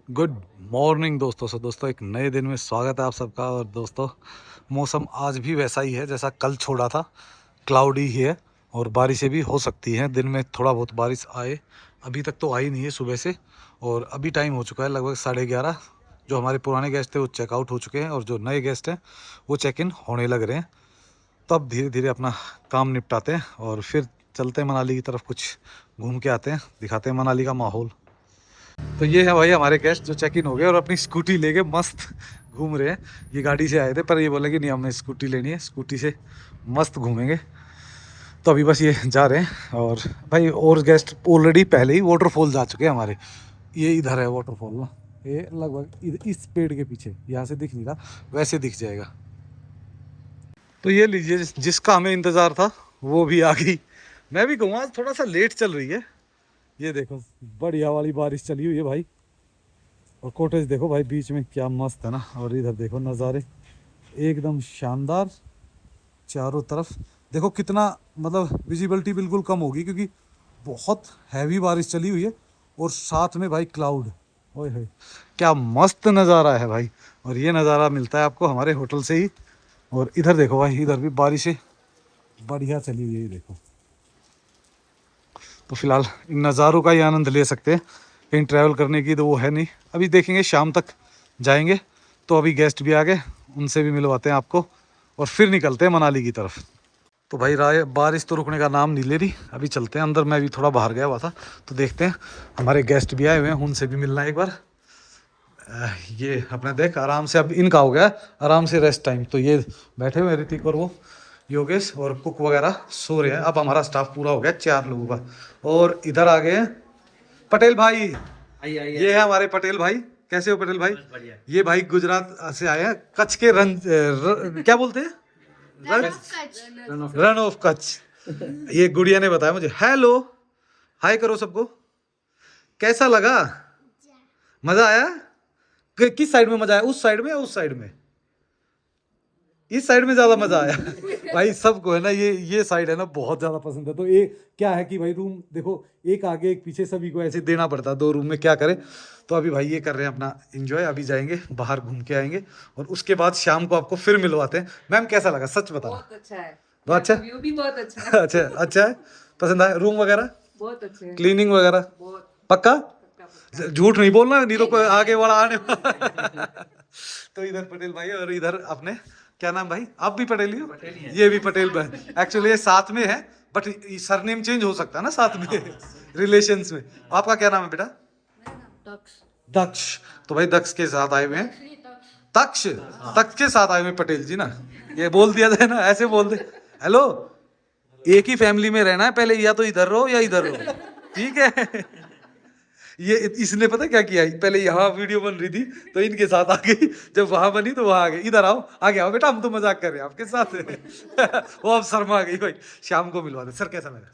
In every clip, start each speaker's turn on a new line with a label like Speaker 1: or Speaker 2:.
Speaker 1: Good morning दोस्तों। दोस्तों एक नए दिन में स्वागत है आप सबका। और दोस्तों मौसम आज भी वैसा ही है जैसा कल छोड़ा था, क्लाउडी ही है और बारिशें भी हो सकती हैं। दिन में थोड़ा बहुत बारिश आए, अभी तक तो आई नहीं है सुबह से। और अभी टाइम हो चुका है लगभग 11:30। जो हमारे पुराने गेस्ट थे वो चेकआउट हो चुके हैं और जो नए गेस्ट हैं वो चेक इन होने लग रहे हैं। तब धीरे धीरे अपना काम निपटाते हैं और फिर चलते हैं मनाली की तरफ, कुछ घूम के आते हैं, दिखाते हैं मनाली का माहौल। तो ये है भाई हमारे गेस्ट जो चेक इन हो गए और अपनी स्कूटी लेके मस्त घूम रहे हैं। ये गाड़ी से आए थे पर ये बोले कि नहीं हमने स्कूटी लेनी है, स्कूटी से मस्त घूमेंगे। तो अभी बस ये जा रहे हैं। और भाई और गेस्ट ऑलरेडी पहले ही वाटरफॉल जा चुके हैं हमारे। ये इधर है वाटरफॉल ना, ये लगभग इस पेड़ के पीछे, यहाँ से दिख नहीं रहा, वैसे दिख जाएगा। तो ये लीजिए जिसका हमें इंतज़ार था वो भी आ गई। मैं भी कहूँ आज थोड़ा सा लेट चल रही है। ये देखो बढ़िया वाली बारिश चली हुई है भाई। और कॉटेज देखो भाई बीच में क्या मस्त है ना। और इधर देखो नज़ारे एकदम शानदार चारों तरफ। देखो कितना मतलब विजिबिलिटी बिल्कुल कम होगी क्योंकि बहुत हैवी बारिश चली हुई है। और साथ में भाई क्लाउड, ओए होए क्या मस्त नज़ारा है भाई। और ये नज़ारा मिलता है आपको हमारे होटल से ही। और इधर देखो भाई, इधर भी बारिशें बढ़िया चली हुई है, ये देखो। तो फिलहाल इन नज़ारों का ही आनंद ले सकते हैं। कहीं ट्रैवल करने की तो वो है नहीं, अभी देखेंगे शाम तक जाएंगे। तो अभी गेस्ट भी आ गए, उनसे भी मिलवाते हैं आपको और फिर निकलते हैं मनाली की तरफ। तो भाई राय बारिश तो रुकने का नाम नहीं ले रही, अभी चलते हैं अंदर। मैं भी थोड़ा बाहर गया हुआ था तो देखते हैं। हमारे गेस्ट भी आए हुए हैं, उनसे भी मिलना है एक बार। ये अपने देख आराम से, अब इनका हो गया आराम से रेस्ट टाइम। तो ये बैठे हुए हैं ऋतिक और वो योगेश, और कुक वगैरह सो रहे हैं। अब हमारा स्टाफ पूरा हो गया 4 लोगों का। और इधर आ गए हैं पटेल भाई। ये है हमारे पटेल भाई। कैसे हो पटेल भाई? ये भाई गुजरात से आए हैं, कच्छ के क्या बोलते हैं, रन ऑफ कच्छ। ये गुड़िया ने बताया मुझे। हेलो, हाय करो सबको। कैसा लगा? मजा आया? किस साइड में मजा आया, उस साइड में या उस साइड में? इस साइड में ज्यादा मजा आया। भाई सबको है ना, ये साइड है ना बहुत ज्यादा पसंद है। तो ये क्या है कि भाई रूम देखो, एक आगे एक पीछे, सभी को ऐसे देना पड़ता है 2 रूम में, क्या करे। तो अभी भाई ये कर रहे हैं अपना एंजॉय। अभी जाएंगे बाहर घूम के आएंगे और उसके बाद शाम को आपको फिर मिलवाते हैं। मैम कैसा लगा, सच बताना।
Speaker 2: बहुत अच्छा है,
Speaker 1: बहुत अच्छा,
Speaker 2: व्यू भी बहुत अच्छा है।
Speaker 1: अच्छा अच्छा है, पसंद आया रूम वगैरह,
Speaker 2: बहुत अच्छे हैं,
Speaker 1: क्लीनिंग वगैरह
Speaker 2: बहुत
Speaker 1: पक्का?
Speaker 2: पक्का पक्का।
Speaker 1: झूठ नहीं बोलना, नहीं तो कोई आगे वाला आने वाला। तो इधर पटेल भाई और इधर अपने क्या नाम भाई, आप भी पटेल ही हो? ये भी पटेल भाई। एक्चुअली ये साथ में है बट सरनेम चेंज हो सकता है ना साथ में, रिलेशंस में। आपका क्या नाम है बेटा? दक्ष। तो भाई दक्ष के साथ आए हुए हैं, तक्ष, तक्ष के साथ आए हुए हैं पटेल जी ना। ये बोल दिया जाए ना, ऐसे बोल दे। हेलो, एक ही फैमिली में रहना है, पहले या तो इधर रहो या इधर रहो, ठीक है। ये इसने पता क्या किया, पहले यहाँ वीडियो बन रही थी तो इनके साथ आ गई, जब वहां बनी तो वहां आ गई। इधर आओ, आगे आओ बेटा, हम तो मजाक कर रहे हैं आपके साथ। वो अब शर्मा गई भाई। शाम को मिलवा दे। सर कैसा लगा,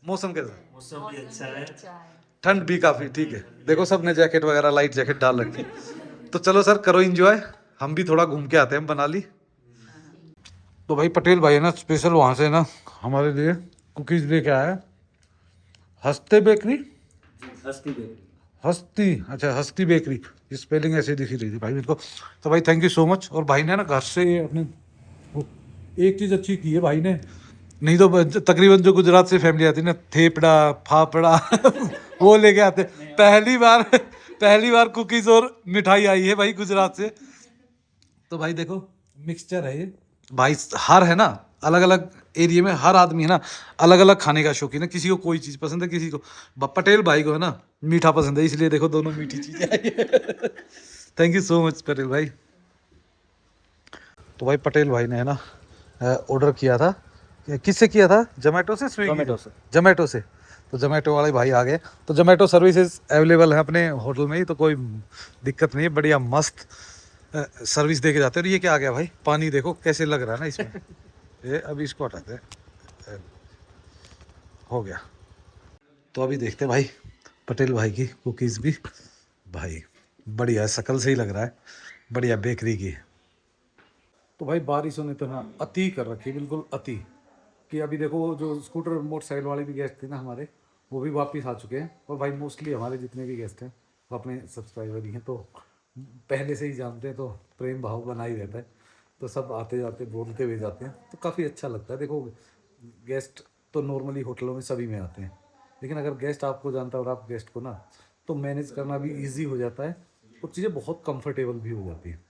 Speaker 1: मौसम कैसा?
Speaker 3: मौसम भी अच्छा है,
Speaker 1: ठंड भी काफी ठीक है। देखो सबने जैकेट वगैरह लाइट जैकेट डाल रखी। तो चलो सर करो एंजॉय, हम भी थोड़ा घूम के आते हैं मनाली। तो भाई पटेल भाई है ना स्पेशल वहां से ना हमारे लिए कुकीज लेके आया है। हंसते बेकरी,
Speaker 3: हस्ती बेकरी।
Speaker 1: हस्ती, अच्छा हस्ती बेकरी, स्पेलिंग ऐसे दिख ही रही थी भाई मेरे को। तो भाई थैंक यू सो मच। और भाई ने ना घर से अपने एक चीज़ अच्छी की है भाई ने, नहीं तो तकरीबन जो गुजरात से फैमिली आती है ना, थेपड़ा फाफड़ा वो लेके आते। पहली बार कुकीज़ और मिठाई आई है भाई गुजरात से। तो भाई देखो मिक्सचर है ये भाई। हर है ना अलग अलग एरिया में हर आदमी है ना अलग अलग खाने का शौकीन है। किसी को कोई चीज़ पसंद है, किसी को पटेल भाई को है ना मीठा पसंद है, इसलिए देखो दोनों मीठी चीज़ें आई है। Thank you so much Patel भाई। तो भाई पटेल भाई ने है ना ऑर्डर किया था, किससे किया था, जोमेटो से, स्विगी? जोमेटो से। तो जोमेटो वाले भाई आ गए। तो जोमेटो सर्विसेज अवेलेबल है अपने होटल में ही, तो कोई दिक्कत नहीं है, बढ़िया मस्त सर्विस दे के जाते हैं। और ये क्या आ गया भाई, पानी देखो कैसे लग रहा है ना इसमें। ये अभी इसको हटाते हैं, हो गया। तो अभी देखते हैं भाई पटेल भाई की कुकीज़ भी भाई बढ़िया है, शक्ल से ही लग रहा है बढ़िया बेकरी की। तो भाई बारिशों ने तो ना अति कर रखी, बिल्कुल अति। कि अभी देखो वो जो स्कूटर मोटरसाइकिल वाले भी गेस्ट थे ना हमारे, वो भी वापस आ चुके हैं। और भाई मोस्टली हमारे जितने भी गेस्ट हैं अपने सब्सक्राइबर ही हैं तो पहले से ही जानते हैं, तो प्रेम भाव बना ही रहता है। तो सब आते जाते बोलते हुए जाते हैं, तो काफ़ी अच्छा लगता है। देखो गेस्ट तो नॉर्मली होटलों में सभी में आते हैं, लेकिन अगर गेस्ट आपको जानता है और आप गेस्ट को ना, तो मैनेज करना भी ईजी हो जाता है और चीज़ें बहुत कंफर्टेबल भी हो जाती है।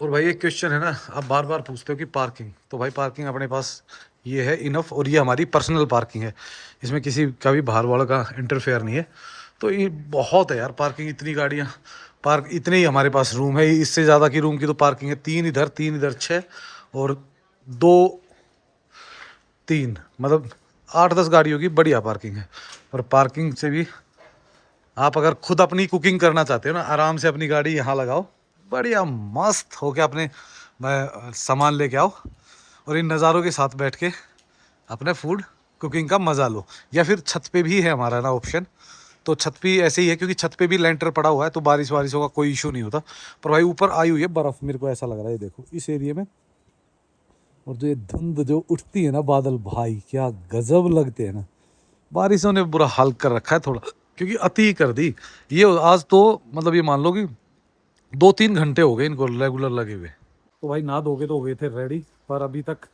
Speaker 1: और भाई एक क्वेश्चन है ना, आप बार बार पूछते हो कि पार्किंग, तो भाई पार्किंग अपने पास ये है इनफ, और ये हमारी पर्सनल पार्किंग है, इसमें किसी का भी बाहर वालों का इंटरफेयर नहीं है। तो ये बहुत है यार पार्किंग, इतनी गाड़ियाँ पार्क, इतने ही हमारे पास रूम है, इससे ज़्यादा की रूम की तो पार्किंग है, 3 इधर 6 और 2 3 मतलब 8-10 गाड़ियों की बढ़िया पार्किंग है। और पार्किंग से भी आप अगर खुद अपनी कुकिंग करना चाहते हो ना, आराम से अपनी गाड़ी यहाँ लगाओ, बढ़िया मस्त होके अपने सामान लेके आओ और इन नज़ारों के साथ बैठ के अपने फूड कुकिंग का मज़ा लो। या फिर छत पे भी है हमारा ना ऑप्शन, तो छत पे ऐसे ही है क्योंकि छत पे भी लेंटर पड़ा हुआ है, तो बारिश वारिशों का कोई इशू नहीं होता। पर भाई ऊपर आई हुई है बर्फ़, मेरे को ऐसा लग रहा है, देखो इस एरिया में। और जो ये धुंध जो उठती है ना बादल, भाई क्या गजब लगते हैं ना। बारिशों ने बुरा हाल कर रखा है थोड़ा, क्योंकि अति कर दी ये। आज तो मतलब ये मान लो कि 2-3 घंटे हो गए इनको रेगुलर लगे हुए। तो भाई नहा धोके तो हो गए थे रेडी, पर अभी तक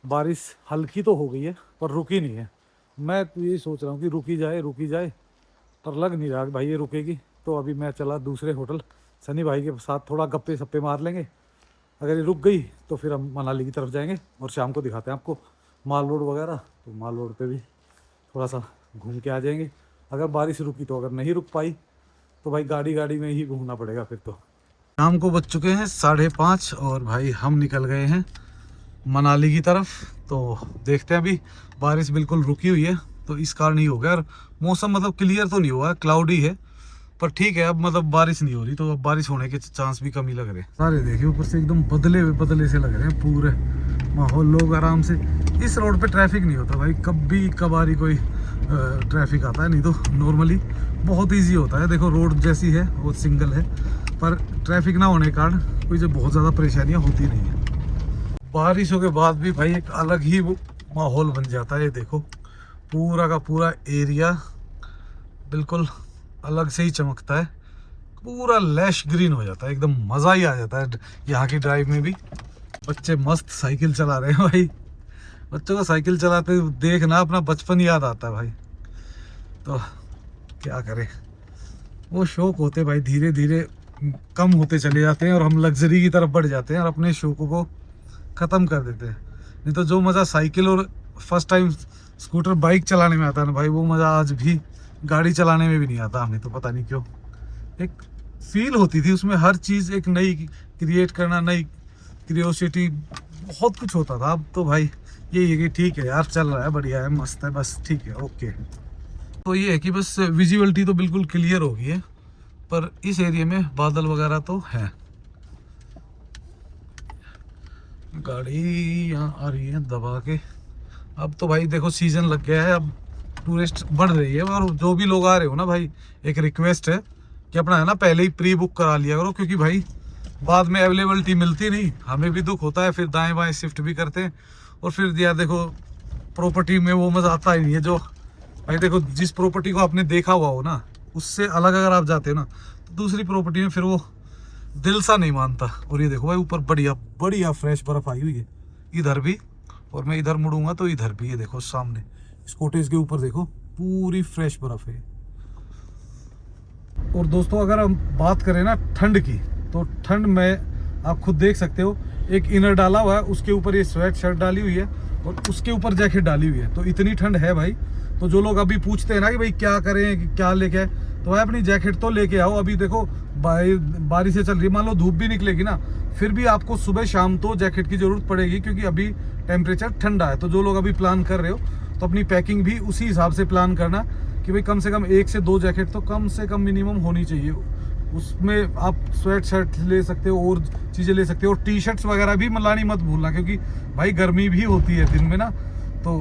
Speaker 1: बारिश हल्की तो हो गई है पर रुकी नहीं है। मैं तो यही सोच रहा हूँ कि रुकी जाए, पर लग नहीं रहा भाई ये रुकेगी। तो अभी मैं चला दूसरे होटल, सनी भाई के साथ थोड़ा गप्पे सप्पे मार लेंगे। अगर ये रुक गई तो फिर हम मनाली की तरफ जाएंगे और शाम को दिखाते हैं आपको माल रोड वगैरह। तो माल रोड पे भी थोड़ा सा घूम के आ जाएंगे। अगर बारिश रुकी तो, अगर नहीं रुक पाई तो भाई गाड़ी में ही घूमना पड़ेगा फिर तो। शाम को बज चुके हैं 5:30 और भाई हम निकल गए हैं मनाली की तरफ। तो देखते हैं, अभी बारिश बिल्कुल रुकी हुई है तो इस कारण ही हो गया। और मौसम मतलब क्लियर तो नहीं हुआ, क्लाउडी है, पर ठीक है अब मतलब बारिश नहीं हो रही, तो अब बारिश होने के चांस भी कम ही लग रहे हैं। सारे देखिए ऊपर से एकदम बदले से लग रहे हैं पूरे माहौल। लोग आराम से, इस रोड पे ट्रैफिक नहीं होता भाई, कभी कभारी कोई ट्रैफिक आता है, नहीं तो नॉर्मली बहुत इजी होता है। देखो रोड जैसी है वो सिंगल है, पर ट्रैफिक ना होने के कारण कोई जो बहुत ज़्यादा परेशानियाँ होती नहीं है। बारिशों के बाद भी भाई एक अलग ही वो माहौल बन जाता है। ये देखो पूरा का पूरा एरिया बिल्कुल अलग से ही चमकता है, पूरा लैश ग्रीन हो जाता है, एकदम मज़ा ही आ जाता है यहाँ की ड्राइव में भी। बच्चे मस्त साइकिल चला रहे हैं भाई, बच्चों को साइकिल चलाते देखना अपना बचपन याद आता है भाई। तो क्या करें, वो शौक होते भाई धीरे धीरे कम होते चले जाते हैं और हम लग्जरी की तरफ बढ़ जाते हैं और अपने शौकों को ख़त्म कर देते हैं। नहीं तो जो मज़ा साइकिल और फर्स्ट टाइम स्कूटर बाइक चलाने में आता है ना भाई, वो मज़ा आज भी गाड़ी चलाने में भी नहीं आता हमें। तो पता नहीं क्यों एक फील होती थी उसमें, हर चीज़ एक नई क्रिएट करना, नई क्यूरियोसिटी, बहुत कुछ होता था। अब तो भाई यही है कि ठीक है यार चल रहा है, बढ़िया है, मस्त है, बस ठीक है ओके। तो ये है कि बस विजुअलिटी तो बिल्कुल क्लियर हो गई है, पर इस एरिया में बादल वगैरह तो है। गाड़ी यहाँ आ रही है दबा के। अब तो भाई देखो सीज़न लग गया है, अब टूरिस्ट बढ़ रही है। और जो भी लोग आ रहे हो ना भाई, एक रिक्वेस्ट है कि अपना है ना पहले ही प्री बुक करा लिया करो, क्योंकि भाई बाद में अवेलेबिलिटी मिलती नहीं, हमें भी दुख होता है, फिर दाएं बाएं शिफ्ट भी करते हैं और फिर यार देखो प्रॉपर्टी में वो मज़ा आता ही नहीं है। जो भाई देखो जिस प्रॉपर्टी को आपने देखा हुआ हो ना, उससे अलग अगर आप जाते हो ना तो दूसरी प्रॉपर्टी में फिर वो दिल सा नहीं मानता। और ये देखो भाई ऊपर बढ़िया बढ़िया फ्रेश बर्फ आई हुई है इधर भी, और मैं इधर मुड़ूंगा तो इधर भी, ये देखो सामने इस कॉटेज के ऊपर देखो पूरी फ्रेश बर्फ है। और दोस्तों अगर हम बात करें ना ठंड की, तो ठंड में आप खुद देख सकते हो, एक इनर डाला हुआ है, उसके ऊपर ये स्वेट शर्ट डाली हुई है और उसके ऊपर जैकेट डाली हुई है। तो इतनी ठंड है भाई। तो जो लोग अभी पूछते हैं ना कि भाई क्या करें क्या लेके आए, तो भाई अपनी जैकेट तो लेके आओ। अभी देखो बारिशें चल रही है, मान लो धूप भी निकलेगी ना, फिर भी आपको सुबह शाम तो जैकेट की ज़रूरत पड़ेगी, क्योंकि अभी टेम्परेचर ठंडा है। तो जो लोग अभी प्लान कर रहे हो तो अपनी पैकिंग भी उसी हिसाब से प्लान करना कि भाई कम से कम 1 से 2 जैकेट तो कम से कम मिनिमम होनी चाहिए। उसमें आप स्वेट शर्ट ले सकते हो और चीज़ें ले सकते हो, और टी शर्ट्स वगैरह भी लानी मत भूलना, क्योंकि भाई गर्मी भी होती है दिन में ना। तो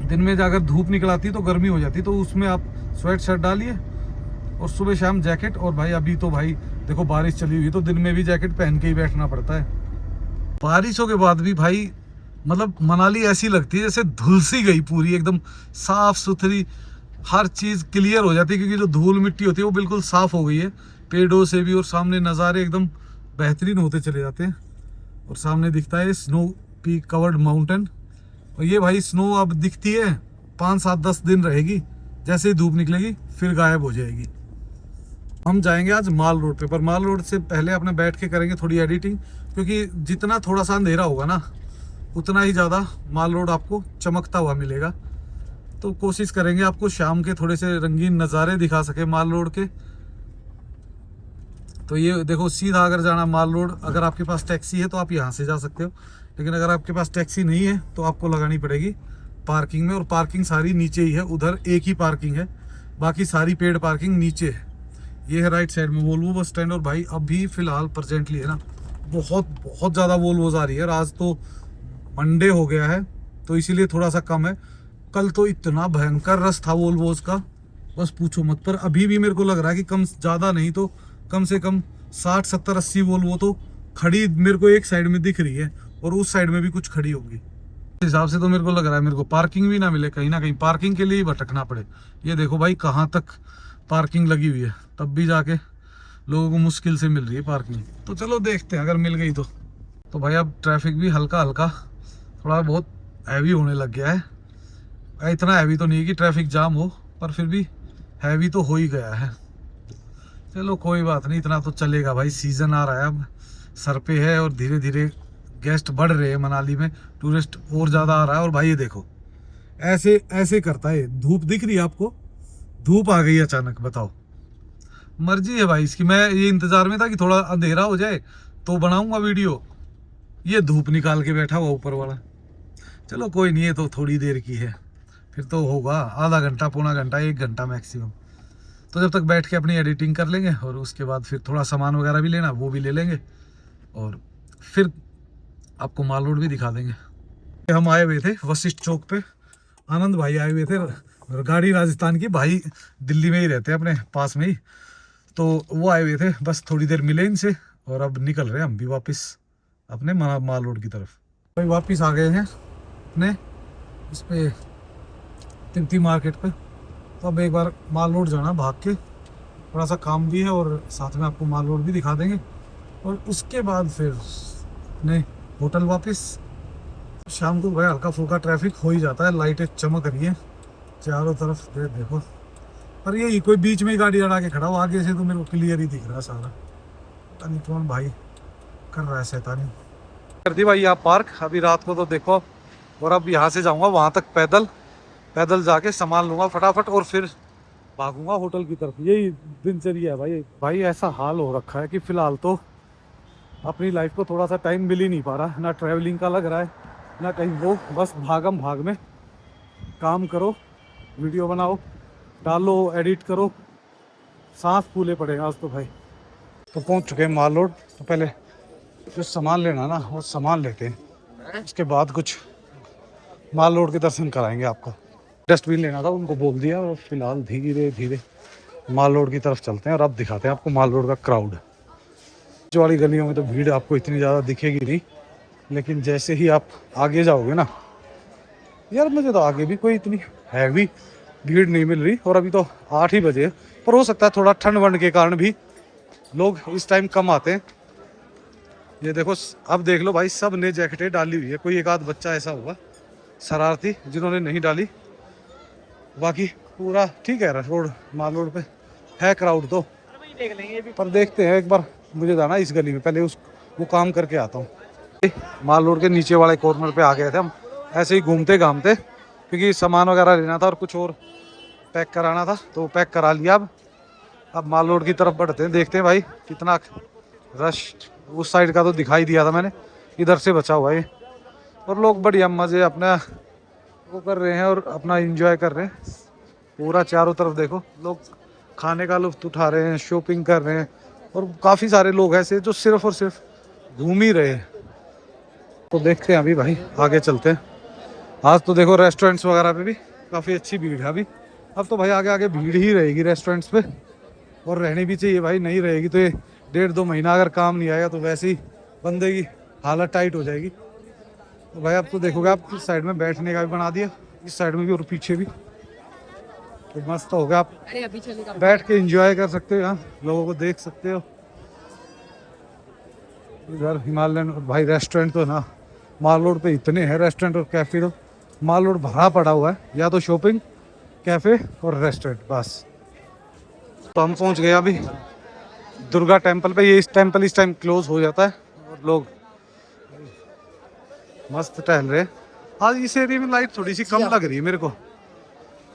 Speaker 1: दिन में अगर धूप निकल आती है तो गर्मी हो जाती है, तो उसमें आप स्वेट शर्ट डालिए और सुबह शाम जैकेट। और भाई अभी तो भाई देखो बारिश चली हुई है, तो दिन में भी जैकेट पहन के ही बैठना पड़ता है। बारिशों के बाद भी भाई मतलब मनाली ऐसी लगती है जैसे धुल सी गई पूरी, एकदम साफ सुथरी हर चीज़ क्लियर हो जाती है, क्योंकि जो धूल मिट्टी होती है वो बिल्कुल साफ़ हो गई है पेड़ों से भी, और सामने नज़ारे एकदम बेहतरीन होते चले जाते हैं। और सामने दिखता है स्नो पीक कवर्ड माउंटेन। और ये भाई स्नो अब दिखती है 5, 7, 10 दिन रहेगी, जैसे ही धूप निकलेगी फिर गायब हो जाएगी। हम जाएंगे आज माल रोड पे, पर माल रोड से पहले अपने बैठ के करेंगे थोड़ी एडिटिंग, क्योंकि जितना थोड़ा सा अंधेरा होगा ना उतना ही ज़्यादा माल रोड आपको चमकता हुआ मिलेगा। तो कोशिश करेंगे आपको शाम के थोड़े से रंगीन नज़ारे दिखा सके माल रोड के। तो ये देखो सीधा अगर जाना माल रोड, अगर आपके पास टैक्सी है तो आप यहाँ से जा सकते हो, लेकिन अगर आपके पास टैक्सी नहीं है तो आपको लगानी पड़ेगी पार्किंग में। और पार्किंग सारी नीचे ही है, उधर एक ही पार्किंग है, बाकी सारी पेड पार्किंग नीचे है। ये है राइट साइड में वोल्वो बस स्टैंड। और भाई अभी फ़िलहाल प्रेजेंटली है ना बहुत ज़्यादा वोल्वोज आ रही है। आज तो मंडे हो गया है तो इसीलिए थोड़ा सा कम है। कल तो इतना भयंकर रश था वोल्वोज का, बस पूछो मत। पर अभी भी मेरे को लग रहा है कि कम ज़्यादा नहीं तो कम से कम 60, 70, 80 वोल्वो तो खड़ी मेरे को एक साइड में दिख रही है, और उस साइड में भी कुछ खड़ी होगी। इस हिसाब से तो मेरे को लग रहा है मेरे को पार्किंग भी ना मिले, कहीं ना कहीं पार्किंग के लिए ही भटकना पड़े। ये देखो भाई कहाँ तक पार्किंग लगी हुई है, तब भी जाके लोगों को मुश्किल से मिल रही है पार्किंग। तो चलो देखते हैं अगर मिल गई तो भाई अब ट्रैफिक भी हल्का हल्का थोड़ा बहुत हैवी होने लग गया है। इतना हैवी तो नहीं है कि ट्रैफिक जाम हो, पर फिर भी हैवी तो हो ही गया है। चलो कोई बात नहीं, इतना तो चलेगा भाई। सीज़न आ रहा है अब, सर पे है, और धीरे धीरे गेस्ट बढ़ रहे हैं मनाली में, टूरिस्ट और ज़्यादा आ रहा है। और भाई ये देखो ऐसे ऐसे करता है। धूप दिख रही है आपको, धूप आ गई अचानक, बताओ। मर्जी है भाई इसकी। मैं ये इंतज़ार में था कि थोड़ा अंधेरा हो जाए तो बनाऊंगा वीडियो, ये धूप निकाल के बैठा हुआ ऊपर वाला। चलो कोई नहीं, ये तो थोड़ी देर की है, फिर तो होगा आधा घंटा, पौना घंटा, 1 घंटा मैक्सिमम। तो जब तक बैठ के अपनी एडिटिंग कर लेंगे, और उसके बाद फिर थोड़ा सामान वगैरह भी लेना वो भी ले लेंगे, और फिर आपको माल रोड भी दिखा देंगे। हम आए हुए थे वशिष्ठ चौक पे, आनंद भाई आए हुए थे, गाड़ी राजस्थान की, भाई दिल्ली में ही रहते हैं अपने पास में ही, तो वो आए हुए थे। बस थोड़ी देर मिले इनसे, और अब निकल रहे हैं हम भी वापस अपने माल रोड की तरफ। भाई वापस आ गए हैं अपने इस पे तिमती मार्केट पे। तो अब एक बार माल रोड जाना भाग के, थोड़ा सा काम भी है, और साथ में आपको माल रोड भी दिखा देंगे, और उसके बाद फिर अपने होटल वापस। शाम को भाई हल्का फुल्का ट्रैफिक हो ही जाता है, लाइटें चमक रही हैं चारों तरफ, देखो। पर यही कोई बीच में ही गाड़ी अड़ा के खड़ा हो, आगे से तो मेरे को क्लियर ही दिख रहा है सारा। पता नहीं कौन भाई कर रहा है शैतानी। कर दी भाई यहाँ पार्क अभी रात को तो देखो। और अब यहाँ से जाऊँगा वहाँ तक पैदल जाके सामान लूँगा फटाफट, और फिर भागूंगा होटल की तरफ। यही दिनचर्या है भाई। ऐसा हाल हो रखा है कि फ़िलहाल तो अपनी लाइफ को थोड़ा सा टाइम मिल ही नहीं पा रहा, ना ट्रैवलिंग का लग रहा है ना कहीं वो, बस भागम भाग में काम करो, वीडियो बनाओ, डालो, एडिट करो, सांस फूले पड़े आज तो भाई। तो पहुंच चुके हैं माल रोड। तो पहले जो सामान लेना ना वो सामान लेते हैं, उसके बाद कुछ माल रोड के दर्शन कराएंगे आपको। डस्टबिन लेना था, उनको बोल दिया, और फिलहाल धीरे धीरे माल रोड की तरफ चलते हैं, और अब दिखाते हैं आपको माल रोड का क्राउड। जो वाली गलियों में तो भीड़ आपको इतनी ज़्यादा दिखेगी नहीं, लेकिन जैसे ही आप आगे जाओगे ना, यार मुझे तो आगे भी कोई इतनी हैवी भीड़ नहीं मिल रही। और अभी तो 8 ही बजे, पर हो सकता है थोड़ा ठंड वंड के कारण भी लोग इस टाइम कम आते हैं। ये देखो, अब देख लो भाई, सब ने जैकेटें डाली हुई है। कोई एक आध बच्चा ऐसा होगा शरारती जिन्होंने नहीं डाली, बाकी पूरा ठीक है। रोड माल रोड पे है क्राउड तो, पर देखते हैं एक बार। मुझे जाना इस गली में, पहले वो काम करके आता हूँ। माल रोड के नीचे वाले कॉर्नर पे आ गए थे हम, ऐसे ही घूमते घामते, क्योंकि सामान वगैरह लेना था और कुछ और पैक कराना था, तो पैक करा लिया। अब माल रोड की तरफ बढ़ते हैं, देखते हैं भाई कितना रश। उस साइड का तो दिखाई दिया था मैंने, इधर से बचा हुआ है। और लोग बढ़िया मज़े अपना वो कर रहे हैं और अपना एंजॉय कर रहे हैं। पूरा चारों तरफ देखो, लोग खाने का लुत्फ़ उठा रहे हैं, शॉपिंग कर रहे हैं, और काफ़ी सारे लोग ऐसे जो सिर्फ़ और सिर्फ घूम ही रहे हैं। तो देखते हैं अभी भाई, आगे चलते हैं। आज तो देखो रेस्टोरेंट्स वगैरह पे भी काफ़ी अच्छी भीड़ है अभी। अब तो भाई आगे आगे भीड़ ही रहेगी रेस्टोरेंट्स पे, और रहनी भी चाहिए भाई। नहीं रहेगी तो ये 1.5-2 महीना अगर काम नहीं आएगा तो वैसे ही बंदे की हालत टाइट हो जाएगी। तो भाई अब तो देखोगे आप, इस साइड में बैठने का भी बना दिया, इस साइड में भी और पीछे भी। तो मस्त हो गया, आप
Speaker 2: अरे अभी चलेगा।
Speaker 1: बैठ के एंजॉय कर सकते हो, यहाँ लोगों को देख सकते हो। इधर हिमालयन भाई रेस्टोरेंट तो ना माल रोड पे इतने हैं रेस्टोरेंट और कैफे, तो माल रोड भरा पड़ा हुआ है, या तो शॉपिंग, कैफे और रेस्टोरेंट बस। तो हम पहुंच गए अभी दुर्गा टेम्पल पे। ये टेम्पल इस टाइम क्लोज हो जाता है और लोग मस्त टहल रहे हैं। आज इस एरिया में लाइट थोड़ी सी कम लग रही है मेरे को,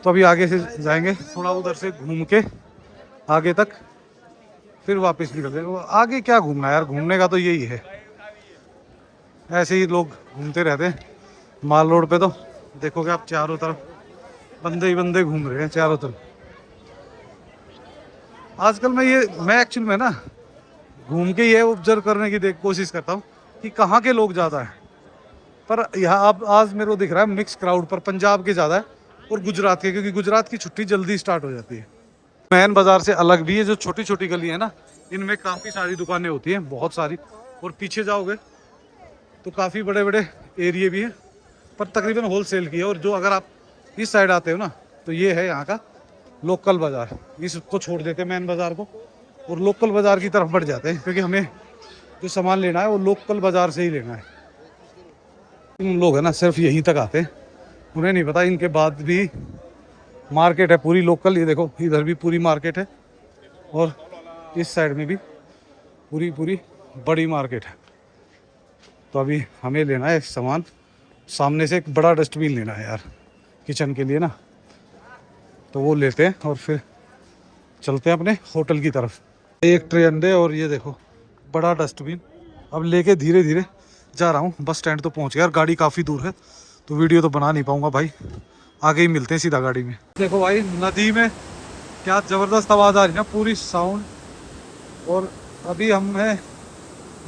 Speaker 1: तो अभी आगे से जाएंगे थोड़ा, उधर से घूम के आगे तक, फिर वापस निकल जाएंगे। आगे क्या घूमना है यार, घूमने का तो यही है, ऐसे ही लोग घूमते रहते हैं माल रोड पे। तो देखोगे आप चारों तरफ बंदे ही बंदे घूम रहे हैं चारों तरफ। आजकल मैं एक्चुअल में ना घूम के ये ऑब्जर्व करने की कोशिश करता हूँ कि कहाँ के लोग ज़्यादा हैं। पर यहाँ अब आज मेरे को दिख रहा है मिक्स क्राउड, पर पंजाब के ज़्यादा है और गुजरात के, क्योंकि गुजरात की छुट्टी जल्दी स्टार्ट हो जाती है। मैन बाज़ार से अलग भी है, जो छोटी छोटी गली है ना, इनमें काफ़ी सारी दुकानें होती हैं, बहुत सारी। और पीछे जाओगे तो काफ़ी बड़े बड़े एरिए भी हैं, पर तकरीबन होलसेल की है। और जो अगर आप इस साइड आते हो ना, तो ये है यहाँ का लोकल बाज़ार। इसको छोड़ देते हैं मैन बाज़ार को और लोकल बाज़ार की तरफ बढ़ जाते हैं, क्योंकि हमें जो सामान लेना है वो लोकल बाज़ार से ही लेना है। इन लोग है ना सिर्फ यहीं तक आते हैं, उन्हें नहीं पता इनके बाद भी मार्केट है पूरी लोकल। ये देखो इधर भी पूरी मार्केट है और इस साइड में भी पूरी बड़ी मार्केट है। तो अभी हमें लेना है सामान, सामने से एक बड़ा डस्टबिन लेना है यार किचन के लिए ना, तो वो लेते हैं और फिर चलते हैं अपने होटल की तरफ। एक ट्रे अंडे और ये देखो बड़ा डस्टबिन। अब लेके धीरे धीरे जा रहा हूँ, बस स्टैंड तो पहुँच गया यार, गाड़ी काफ़ी दूर है तो वीडियो तो बना नहीं पाऊँगा भाई, आगे ही मिलते हैं सीधा गाड़ी में। देखो भाई नदी में क्या ज़बरदस्त आवाज़ आ रही है ना, पूरी साउंड। और अभी हम हैं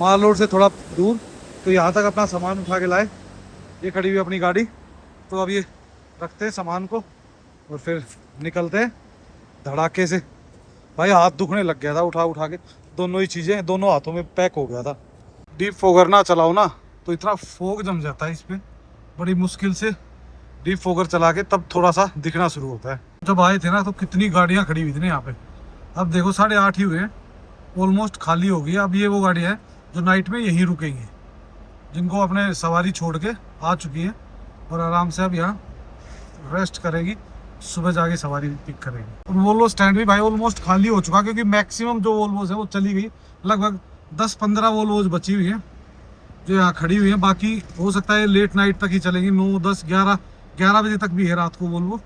Speaker 1: माल रोड से थोड़ा दूर, तो यहाँ तक अपना सामान उठा के लाए, ये खड़ी हुई अपनी गाड़ी। तो अब ये रखते हैं सामान को और फिर निकलते हैं धड़ाके से। भाई हाथ दुखने लग गया था उठा उठा के, दोनों ही चीज़ें दोनों हाथों में पैक हो गया था। डीप फोगर ना चलाओ ना तो इतना फोग जम जाता है इस पर, बड़ी मुश्किल से डीप फोगर चला के तब थोड़ा सा दिखना शुरू होता है। जब आए थे ना तो कितनी गाड़ियाँ खड़ी हुई थी ना यहाँ पे। अब देखो 8:30 ही हुए हैं, ऑलमोस्ट खाली हो गई है। अब ये वो गाड़ी है जो नाइट में यहीं रुकेंगी, जिनको अपने सवारी छोड़ के आ चुकी है और आराम से अब यहाँ रेस्ट करेगी, सुबह जाके सवारी पिक करेगी। और वोल्वो स्टैंड भी भाई ऑलमोस्ट खाली हो चुका, क्योंकि मैक्सिमम जो वोल्वोज है वो चली गई। लगभग 10-15 वोल्वोज बची हुई हैं जो यहाँ खड़ी हुई हैं। बाकी हो सकता है लेट नाइट तक ही चलेंगी, 9, 10, 11 बजे तक भी है रात को वोल्वो।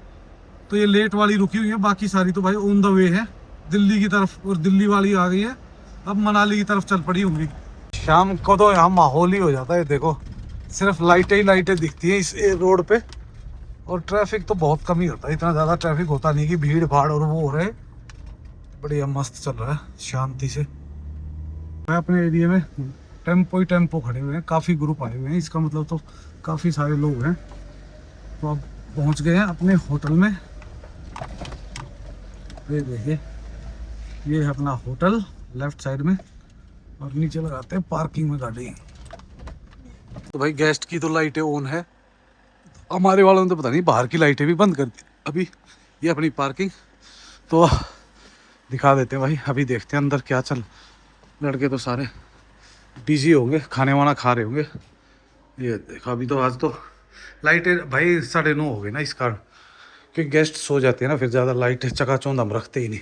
Speaker 1: तो ये लेट वाली रुकी हुई है, बाकी सारी तो भाई ऑन द वे है दिल्ली की तरफ। और दिल्ली वाली आ गई है, अब मनाली की तरफ चल पड़ी होंगी। शाम को तो यहाँ माहौल ही हो जाता है, देखो सिर्फ लाइटें ही लाइटें दिखती हैं इस रोड पे। और ट्रैफिक तो बहुत कम ही होता है, इतना ज़्यादा ट्रैफिक होता नहीं कि भीड़ भाड़ और वो हो रहे। बढ़िया मस्त चल रहा है शांति से। मैं अपने एरिया में टेम्पो ही टेम्पो खड़े हुए हैं, काफ़ी ग्रुप आए हुए हैं, इसका मतलब तो काफ़ी सारे लोग हैं। तो अब पहुंच गए हैं अपने होटल में। ये देखिए ये है अपना होटल लेफ्ट साइड में, और नीचे लगाते हैं पार्किंग में गाड़ी। तो भाई गेस्ट की तो लाइटें ऑन है, हमारे वालों ने तो पता नहीं बाहर की लाइटें भी बंद कर दी। अभी ये अपनी पार्किंग तो दिखा देते हैं भाई, अभी देखते हैं अंदर क्या चल। लड़के तो सारे बिजी होंगे, खाने वाना खा रहे होंगे। ये देखो अभी तो आज तो लाइटें भाई 9:30 हो गए ना, इस कारण क्योंकि गेस्ट सो जाते हैं ना, फिर ज़्यादा लाइट चकाचौंध हम रखते ही नहीं।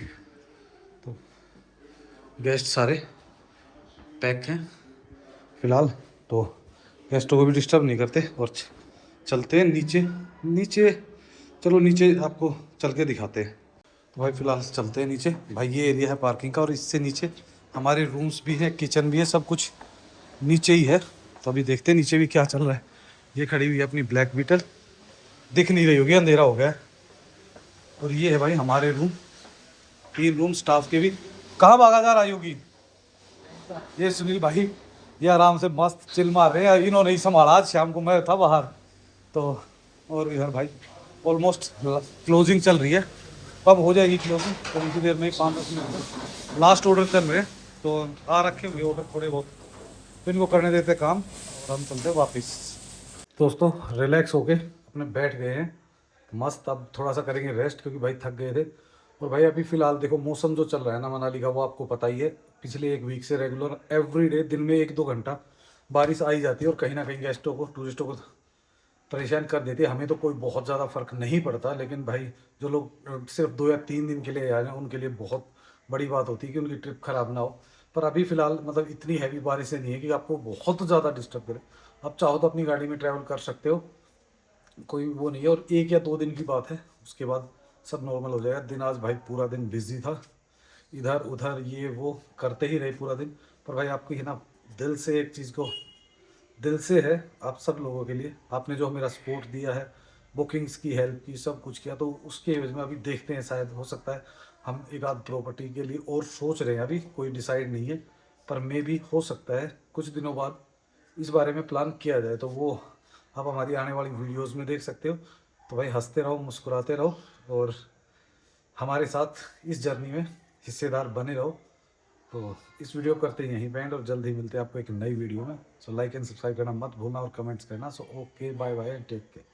Speaker 1: तो गेस्ट सारे पैक हैं फिलहाल, तो गेस्टों को भी डिस्टर्ब नहीं करते और चलते हैं नीचे। चलो नीचे आपको चल के दिखाते हैं। तो भाई फिलहाल चलते हैं नीचे। भाई ये एरिया है पार्किंग का, और इससे नीचे हमारे रूम्स भी हैं, किचन भी है, सब कुछ नीचे ही है। तो अभी देखते हैं नीचे भी क्या चल रहा है। ये खड़ी हुई है अपनी ब्लैक बीटल, दिख नहीं रही होगी, अंधेरा हो गया है। और ये है भाई हमारे रूम, 3 रूम स्टाफ के भी। कहाँ भागा जा रहा होगी ये सुनील भाई, ये आराम से मस्त चिल मार रहे हैं। इन्होंने ही संभाला, आज शाम को मैं था बाहर। तो और इधर भाई ऑलमोस्ट क्लोजिंग चल रही है, अब हो जाएगी क्लोजिंग थोड़ी सी देर में, 5-10 मिनट। लास्ट ऑर्डर चल रहे हैं, तो आ रखे हुए ऑर्डर थोड़े बहुत, तो इनको करने देते काम और हम चलते वापस। दोस्तों रिलैक्स होके अपने बैठ गए हैं मस्त। अब थोड़ा सा करेंगे रेस्ट क्योंकि भाई थक गए थे। और भाई अभी फ़िलहाल देखो मौसम जो चल रहा है ना मनाली का, वो आपको पता ही है, पिछले एक वीक से रेगुलर एवरी डे दिन में 1-2 घंटा बारिश आ ही जाती है और कहीं ना कहीं गेस्टों को, टूरिस्टों को परेशान कर देती है। हमें तो कोई बहुत ज़्यादा फ़र्क नहीं पड़ता, लेकिन भाई जो लोग सिर्फ 2 या 3 दिन के लिए आ रहे हैं उनके लिए बहुत बड़ी बात होती है कि उनकी ट्रिप ख़राब ना हो। पर अभी फ़िलहाल मतलब इतनी हैवी बारिशें नहीं है कि आपको बहुत ज़्यादा डिस्टर्ब करे। आप चाहो तो अपनी गाड़ी में ट्रैवल कर सकते हो, कोई वो नहीं है। और 1 या 2 दिन की बात है, उसके बाद सब नॉर्मल हो जाएगा। दिन आज भाई पूरा दिन बिजी था, इधर उधर ये वो करते ही रहे पूरा दिन। पर भाई आपको ये ना दिल से एक चीज़ को, दिल से है आप सब लोगों के लिए, आपने जो मेरा सपोर्ट दिया है, बुकिंग्स की हेल्प की, सब कुछ किया, तो उसके एवज में अभी देखते हैं, शायद हो सकता है हम एक आध प्रॉपर्टी के लिए और सोच रहे हैं। अभी कोई डिसाइड नहीं है, पर मे भी हो सकता है कुछ दिनों बाद इस बारे में प्लान किया जाए, तो वो आप हमारी आने वाली वीडियोज़ में देख सकते हो। तो भाई हंसते रहो, मुस्कुराते रहो और हमारे साथ इस जर्नी में हिस्सेदार बने रहो। तो इस वीडियो को करते हैं यहीं पे एंड, और जल्द ही मिलते हैं आपको एक नई वीडियो में। सो लाइक एंड सब्सक्राइब करना मत भूलना और कमेंट्स करना। So okay, bye bye and take care.